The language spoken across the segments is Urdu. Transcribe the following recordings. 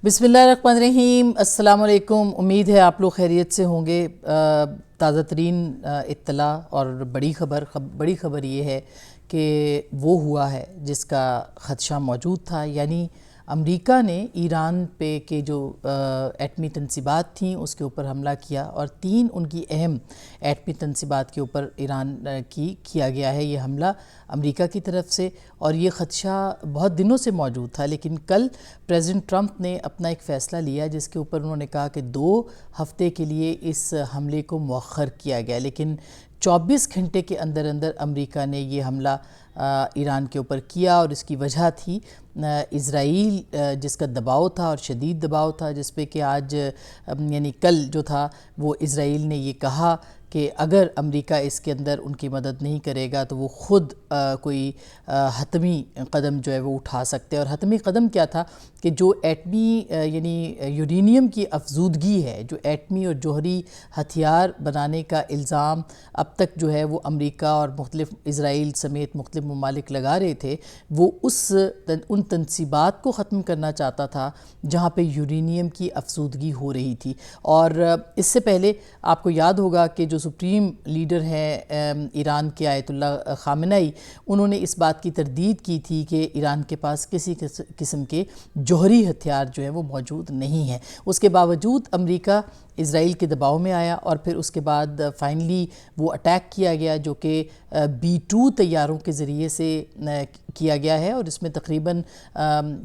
بسم اللہ الرحمن الرحیم۔ السلام علیکم، امید ہے آپ لوگ خیریت سے ہوں گے۔ تازہ ترین اطلاع اور بڑی خبر یہ ہے کہ وہ ہوا ہے جس کا خدشہ موجود تھا، یعنی امریکہ نے ایران پہ کے جو ایٹمی تنصیبات تھیں اس کے اوپر حملہ کیا، اور 3 ان کی اہم ایٹمی تنصیبات کے اوپر ایران کیا گیا ہے یہ حملہ امریکہ کی طرف سے، اور یہ خدشہ بہت دنوں سے موجود تھا۔ لیکن کل پریزیڈنٹ ٹرمپ نے اپنا ایک فیصلہ لیا جس کے اوپر انہوں نے کہا کہ 2 ہفتے کے لیے اس حملے کو مؤخر کیا گیا، لیکن 24 گھنٹے کے اندر امریکہ نے یہ حملہ ایران کے اوپر کیا، اور اس کی وجہ تھی اسرائیل جس کا دباؤ تھا اور شدید دباؤ تھا، جس پہ کہ آج یعنی کل جو تھا وہ اسرائیل نے یہ کہا کہ اگر امریکہ اس کے اندر ان کی مدد نہیں کرے گا تو وہ خود کوئی حتمی قدم جو ہے وہ اٹھا سکتے ہیں۔ اور حتمی قدم کیا تھا کہ جو ایٹمی یعنی یورینیم کی افزودگی ہے، جو ایٹمی اور جوہری ہتھیار بنانے کا الزام اب تک جو ہے وہ امریکہ اور مختلف اسرائیل سمیت مختلف ممالک لگا رہے تھے، وہ ان تنصیبات کو ختم کرنا چاہتا تھا جہاں پہ یورینیم کی افزودگی ہو رہی تھی۔ اور اس سے پہلے آپ کو یاد ہوگا کہ جو سپریم لیڈر ہیں ایران کے آیت اللہ خامنئی، انہوں نے اس بات کی تردید کی تھی کہ ایران کے پاس کسی قسم کے جوہری ہتھیار جو ہیں وہ موجود نہیں ہیں۔ اس کے باوجود امریکہ اسرائیل کے دباؤ میں آیا، اور پھر اس کے بعد فائنلی وہ اٹیک کیا گیا جو کہ B-2 طیاروں کے ذریعے سے کیا گیا ہے، اور اس میں تقریباً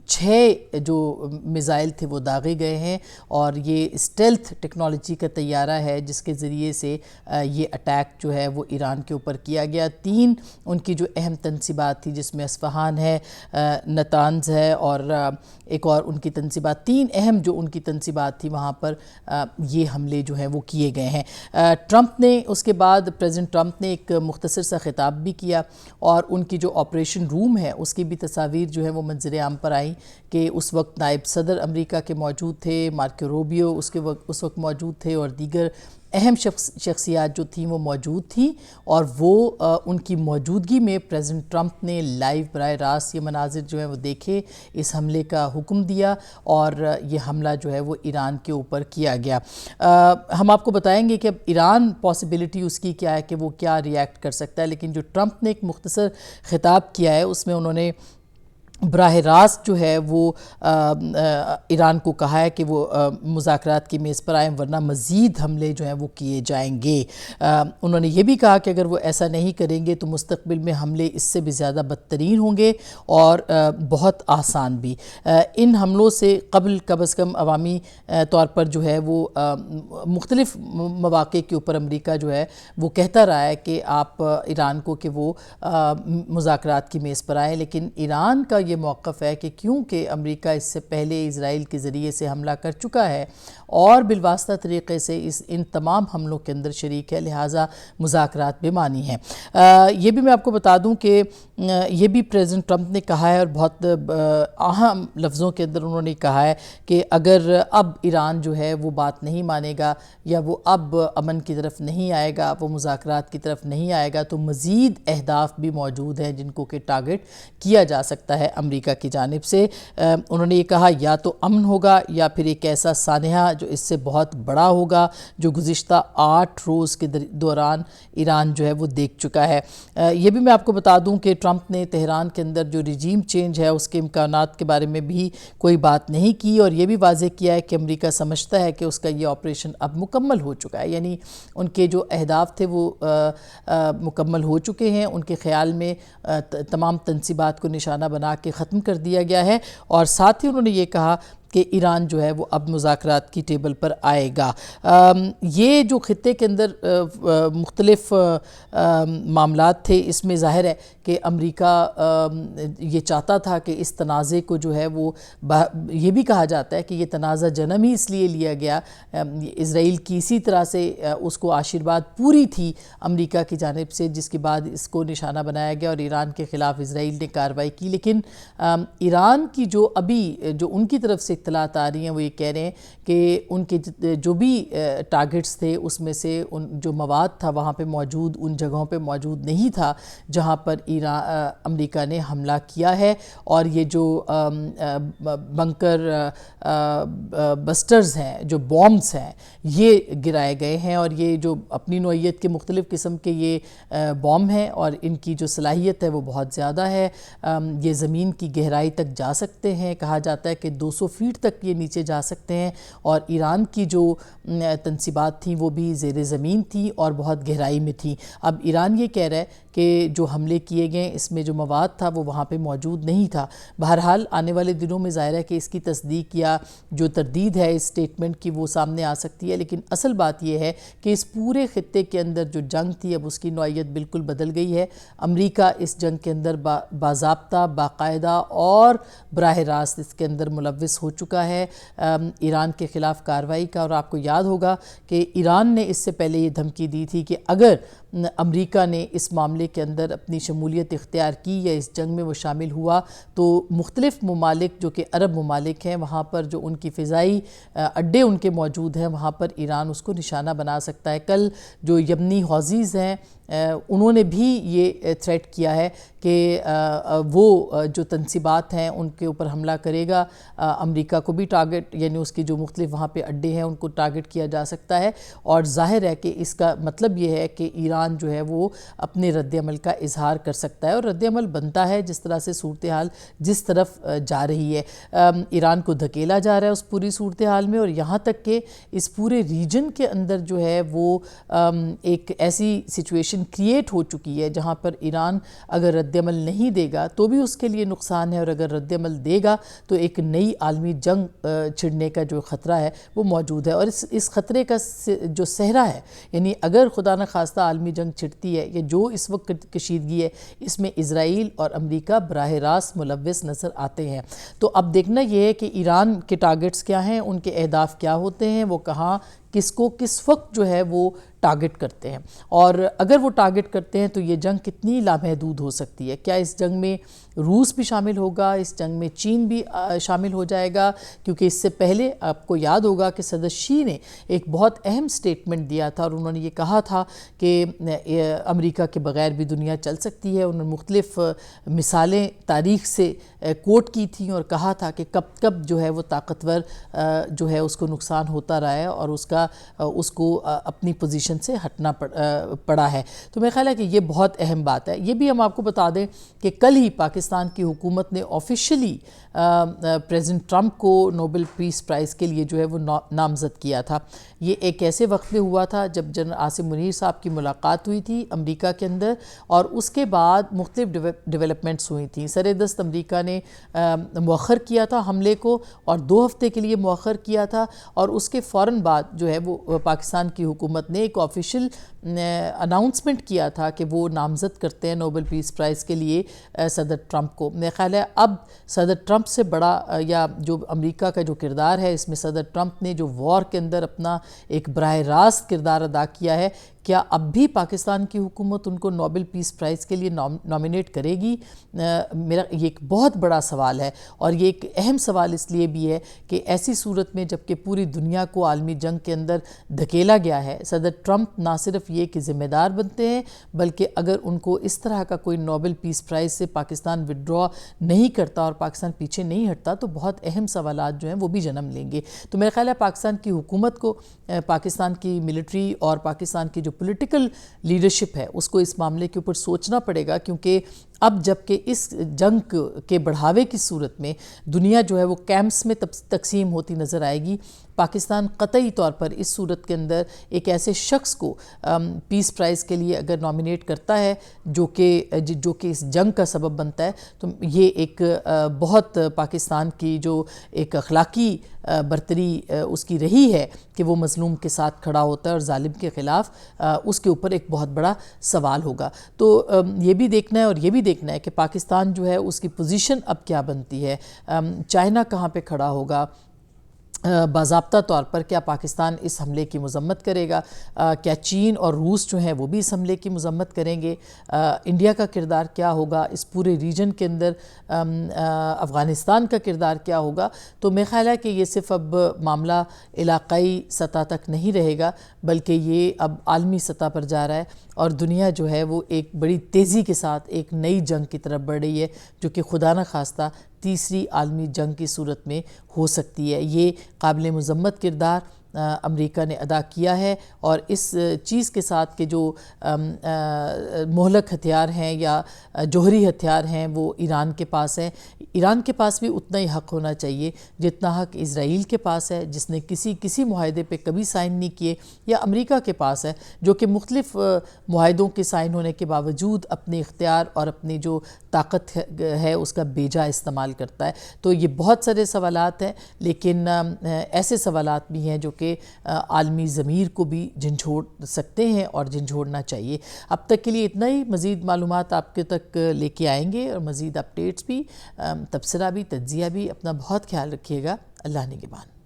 6 جو میزائل تھے وہ داغے گئے ہیں، اور یہ اسٹیلتھ ٹیکنالوجی کا طیارہ ہے جس کے ذریعے سے یہ اٹیک جو ہے وہ ایران کے اوپر کیا گیا۔ 3 ان کی جو اہم تنصیبات تھی جس میں اصفہان ہے، نتانز ہے، اور ایک اور ان کی تنصیبات، 3 اہم جو ان کی تنصیبات تھی وہاں پر یہ حملے جو ہیں وہ کیے گئے ہیں۔ ٹرمپ نے اس کے بعد پریزیڈنٹ ٹرمپ نے ایک مختصر سا خطاب بھی کیا، اور ان کی جو آپریشن روم ہے اس کی بھی تصاویر جو ہیں وہ منظر عام پر آئیں کہ اس وقت نائب صدر امریکہ کے موجود تھے، مارکو روبیو اس وقت موجود تھے، اور دیگر اہم شخصیات جو تھیں وہ موجود تھیں، اور وہ ان کی موجودگی میں پریزیڈنٹ ٹرمپ نے لائیو براہ راست یہ مناظر جو ہیں وہ دیکھے، اس حملے کا حکم دیا، اور یہ حملہ جو ہے وہ ایران کے اوپر کیا گیا۔ ہم آپ کو بتائیں گے کہ اب ایران پاسبلٹی اس کی کیا ہے کہ وہ کیا ریئیکٹ کر سکتا ہے، لیکن جو ٹرمپ نے ایک مختصر خطاب کیا ہے اس میں انہوں نے براہ راست جو ہے وہ ایران کو کہا ہے کہ وہ مذاکرات کی میز پر آئیں ورنہ مزید حملے جو ہیں وہ کیے جائیں گے۔ انہوں نے یہ بھی کہا کہ اگر وہ ایسا نہیں کریں گے تو مستقبل میں حملے اس سے بھی زیادہ بدترین ہوں گے اور بہت آسان بھی۔ ان حملوں سے قبل کم از کم عوامی طور پر جو ہے وہ مختلف مواقع کے اوپر امریکہ جو ہے وہ کہتا رہا ہے کہ آپ ایران کو کہ وہ مذاکرات کی میز پر آئیں، لیکن ایران کا یہ موقف ہے کہ کیونکہ امریکہ اس سے پہلے اسرائیل کے ذریعے سے حملہ کر چکا ہے اور بالواسطہ طریقے سے ان تمام حملوں کے اندر شریک ہے، لہٰذا مذاکرات بے معنی ہیں۔ یہ بھی میں آپ کو بتا دوں کہ یہ بھی پریزیڈنٹ ٹرمپ نے کہا ہے، اور بہت اہم لفظوں کے اندر انہوں نے کہا ہے کہ اگر اب ایران جو ہے وہ بات نہیں مانے گا یا وہ اب امن کی طرف نہیں آئے گا، وہ مذاکرات کی طرف نہیں آئے گا، تو مزید اہداف بھی موجود ہیں جن کو کہ ٹارگٹ کیا جا سکتا ہے امریکہ کی جانب سے۔ انہوں نے یہ کہا یا تو امن ہوگا یا پھر ایک ایسا سانحہ جو اس سے بہت بڑا ہوگا جو گزشتہ 8 روز کے دوران ایران جو ہے وہ دیکھ چکا ہے۔ یہ بھی میں آپ کو بتا دوں کہ ٹرمپ نے تہران کے اندر جو رجیم چینج ہے اس کے امکانات کے بارے میں بھی کوئی بات نہیں کی، اور یہ بھی واضح کیا ہے کہ امریکہ سمجھتا ہے کہ اس کا یہ آپریشن اب مکمل ہو چکا ہے، یعنی ان کے جو اہداف تھے وہ مکمل ہو چکے ہیں، ان کے خیال میں تمام تنصیبات کو نشانہ بنا کے ختم کر دیا گیا ہے، اور ساتھ ہی انہوں نے یہ کہا کہ ایران جو ہے وہ اب مذاکرات کی ٹیبل پر آئے گا۔ یہ جو خطے کے اندر مختلف معاملات تھے، اس میں ظاہر ہے کہ امریکہ یہ چاہتا تھا کہ اس تنازع کو جو ہے وہ یہ بھی کہا جاتا ہے کہ یہ تنازع جنم ہی اس لیے لیا گیا، اسرائیل کی اسی طرح سے اس کو آشیرواد پوری تھی امریکہ کی جانب سے، جس کے بعد اس کو نشانہ بنایا گیا اور ایران کے خلاف اسرائیل نے کارروائی کی۔ لیکن ایران کی جو ابھی جو ان کی طرف سے اطلاعات آ رہی ہیں وہ یہ کہہ رہے ہیں کہ ان کے جو بھی ٹارگٹس تھے اس میں سے جو مواد تھا وہاں پہ موجود ان جگہوں پہ موجود نہیں تھا جہاں پر امریکہ نے حملہ کیا ہے، اور یہ جو بنکر بسٹرز ہیں، جو بومز ہیں، یہ گرائے گئے ہیں، اور یہ جو اپنی نوعیت کے مختلف قسم کے یہ بوم ہیں اور ان کی جو صلاحیت ہے وہ بہت زیادہ ہے۔ یہ زمین کی گہرائی تک جا سکتے ہیں، کہا جاتا ہے کہ 200 فیٹ تک یہ نیچے جا سکتے ہیں، اور ایران کی جو تنصیبات تھیں وہ بھی زیر زمین تھیں اور بہت گہرائی میں تھیں۔ اب ایران یہ کہہ رہا ہے کہ جو حملے کیے گئے اس میں جو مواد تھا وہ وہاں پہ موجود نہیں تھا۔ بہرحال آنے والے دنوں میں ظاہر ہے کہ اس کی تصدیق یا جو تردید ہے اس سٹیٹمنٹ کی وہ سامنے آ سکتی ہے، لیکن اصل بات یہ ہے کہ اس پورے خطے کے اندر جو جنگ تھی اب اس کی نوعیت بالکل بدل گئی ہے۔ امریکہ اس جنگ کے اندر باضابطہ، باقاعدہ اور براہ راست اس کے اندر ملوث ہو چکا ہے ایران کے خلاف کارروائی کا، اور آپ کو یاد ہوگا کہ ایران نے اس سے پہلے یہ دھمکی دی تھی کہ اگر امریکہ نے اس معاملے کے اندر اپنی شمولیت اختیار کی یا اس جنگ میں وہ شامل ہوا تو مختلف ممالک جو کہ عرب ممالک ہیں وہاں پر جو ان کی فضائی اڈے ان کے موجود ہیں وہاں پر ایران اس کو نشانہ بنا سکتا ہے۔ کل جو یمنی حوثیز ہیں انہوں نے بھی یہ تھریٹ کیا ہے کہ وہ جو تنصیبات ہیں ان کے اوپر حملہ کرے گا، امریکہ کو بھی ٹارگٹ، یعنی اس کی جو مختلف وہاں پہ اڈے ہیں ان کو ٹارگٹ کیا جا سکتا ہے، اور ظاہر ہے کہ اس کا مطلب یہ ہے کہ ایران جو ہے وہ اپنے رد عمل کا اظہار کر سکتا ہے، اور رد عمل بنتا ہے جس طرح سے صورتحال جس طرف جا رہی ہے۔ ایران کو دھکیلا جا رہا ہے اس پوری صورتحال میں، اور یہاں تک کہ اس پورے ریجن کے اندر جو ہے وہ ایک ایسی سچویشن کریٹ ہو چکی ہے جہاں پر ایران اگر رد عمل نہیں دے گا تو بھی اس کے لیے نقصان ہے، اور اگر رد عمل دے گا تو ایک نئی عالمی جنگ چھڑنے کا جو خطرہ ہے وہ موجود ہے، اور اس خطرے کا جو صحرا ہے، یعنی اگر خدا نخواستہ عالمی جنگ چھڑتی ہے یا جو اس وقت کشیدگی ہے اس میں اسرائیل اور امریکہ براہ راست ملوث نظر آتے ہیں۔ تو اب دیکھنا یہ ہے کہ ایران کے ٹارگٹس کیا ہیں، ان کے اہداف کیا ہوتے ہیں، وہ کہاں کس کو کس وقت جو ہے وہ ٹارگٹ کرتے ہیں، اور اگر وہ ٹارگٹ کرتے ہیں تو یہ جنگ کتنی لامحدود ہو سکتی ہے۔ کیا اس جنگ میں روس بھی شامل ہوگا، اس جنگ میں چین بھی شامل ہو جائے گا؟ کیونکہ اس سے پہلے آپ کو یاد ہوگا کہ صدر شی نے ایک بہت اہم سٹیٹمنٹ دیا تھا، اور انہوں نے یہ کہا تھا کہ امریکہ کے بغیر بھی دنیا چل سکتی ہے۔ انہوں نے مختلف مثالیں تاریخ سے کوٹ کی تھیں اور کہا تھا کہ کب کب جو ہے وہ طاقتور جو ہے اس کو نقصان ہوتا رہا ہے اور اس کو اپنی پوزیشن سے ہٹنا پڑا ہے۔ تو میرا خیال ہے کہ یہ بہت اہم بات ہے۔ یہ بھی ہم آپ کو بتا دیں کہ کل ہی پاکستان کی حکومت نے آفیشلی پریزیڈنٹ ٹرمپ کو نوبل پیس پرائز کے لیے جو ہے وہ نامزد کیا تھا۔ یہ ایک ایسے وقت میں ہوا تھا جب جنرل عاصم منیر صاحب کی ملاقات ہوئی تھی امریکہ کے اندر، اور اس کے بعد مختلف ڈیولپمنٹس ہوئی تھیں۔ سر دست امریکہ نے مؤخر کیا تھا حملے کو، اور 2 ہفتے کے لیے مؤخر کیا تھا، اور اس کے فوراً بعد جو ہے وہ پاکستان کی حکومت نے ایک آفیشیل اناؤنسمنٹ کیا تھا کہ وہ نامزد کرتے ہیں نوبل پیس پرائز کے لیے صدر ٹرمپ کو۔ میرا خیال ہے اب صدر ٹرمپ سے بڑا یا جو امریکہ کا جو کردار ہے اس میں صدر ٹرمپ نے جو وار کے اندر اپنا ایک براہ راست کردار ادا کیا ہے، کیا اب بھی پاکستان کی حکومت ان کو نوبل پیس پرائز کے لیے نامینیٹ کرے گی؟ میرا یہ ایک بہت بڑا سوال ہے، اور یہ ایک اہم سوال اس لیے بھی ہے کہ ایسی صورت میں جب کہ پوری دنیا کو عالمی جنگ کے اندر دھکیلا گیا ہے، صدر ٹرمپ نہ صرف یہ کہ ذمہ دار بنتے ہیں بلکہ اگر ان کو اس طرح کا کوئی نوبل پیس پرائز سے پاکستان وڈرا نہیں کرتا اور پاکستان پیچھے نہیں ہٹتا تو بہت اہم سوالات جو ہیں وہ بھی جنم لیں گے۔ تو میرا خیال ہے پاکستان کی حکومت کو، پاکستان کی ملٹری اور پاکستان کی جو پولیٹیکل لیڈرشپ ہے اس کو اس معاملے کے اوپر سوچنا پڑے گا، کیونکہ اب جب کہ اس جنگ کے بڑھاوے کی صورت میں دنیا جو ہے وہ کیمپس میں تقسیم ہوتی نظر آئے گی، پاکستان قطعی طور پر اس صورت کے اندر ایک ایسے شخص کو پیس پرائز کے لیے اگر نامینیٹ کرتا ہے جو کہ اس جنگ کا سبب بنتا ہے، تو یہ ایک بہت پاکستان کی جو ایک اخلاقی برتری اس کی رہی ہے کہ وہ مظلوم کے ساتھ کھڑا ہوتا ہے اور ظالم کے خلاف، اس کے اوپر ایک بہت بڑا سوال ہوگا۔ تو یہ بھی دیکھنا ہے اور یہ بھی دیکھنا ہے کہ پاکستان جو ہے اس کی پوزیشن اب کیا بنتی ہے، چائنا کہاں پہ کھڑا ہوگا، باضابطہ طور پر کیا پاکستان اس حملے کی مذمت کرے گا؟ کیا چین اور روس جو ہیں وہ بھی اس حملے کی مذمت کریں گے؟ انڈیا کا کردار کیا ہوگا اس پورے ریجن کے اندر؟ افغانستان کا کردار کیا ہوگا؟ تو میرا خیال ہے کہ یہ صرف اب معاملہ علاقائی سطح تک نہیں رہے گا، بلکہ یہ اب عالمی سطح پر جا رہا ہے، اور دنیا جو ہے وہ ایک بڑی تیزی کے ساتھ ایک نئی جنگ کی طرف بڑھ رہی ہے، جو کہ خدا نخواستہ تیسری عالمی جنگ کی صورت میں ہو سکتی ہے۔ یہ قابل مذمت کردار امریکہ نے ادا کیا ہے، اور اس چیز کے ساتھ کہ جو مہلک ہتھیار ہیں یا جوہری ہتھیار ہیں وہ ایران کے پاس ہیں، ایران کے پاس بھی اتنا ہی حق ہونا چاہیے جتنا حق اسرائیل کے پاس ہے، جس نے کسی معاہدے پہ کبھی سائن نہیں کیے، یا امریکہ کے پاس ہے جو کہ مختلف معاہدوں کے سائن ہونے کے باوجود اپنے اختیار اور اپنی جو طاقت ہے اس کا بیجا استعمال کرتا ہے۔ تو یہ بہت سارے سوالات ہیں، لیکن ایسے سوالات بھی ہیں جو کہ عالمی ضمیر کو بھی جھنجھوڑ سکتے ہیں اور جھنجھوڑنا چاہیے۔ اب تک کے لیے اتنا ہی، مزید معلومات آپ کے تک لے کے آئیں گے، اور مزید اپڈیٹس بھی، تبصرہ بھی، تجزیہ بھی۔ اپنا بہت خیال رکھیے گا۔ اللہ نگہبان۔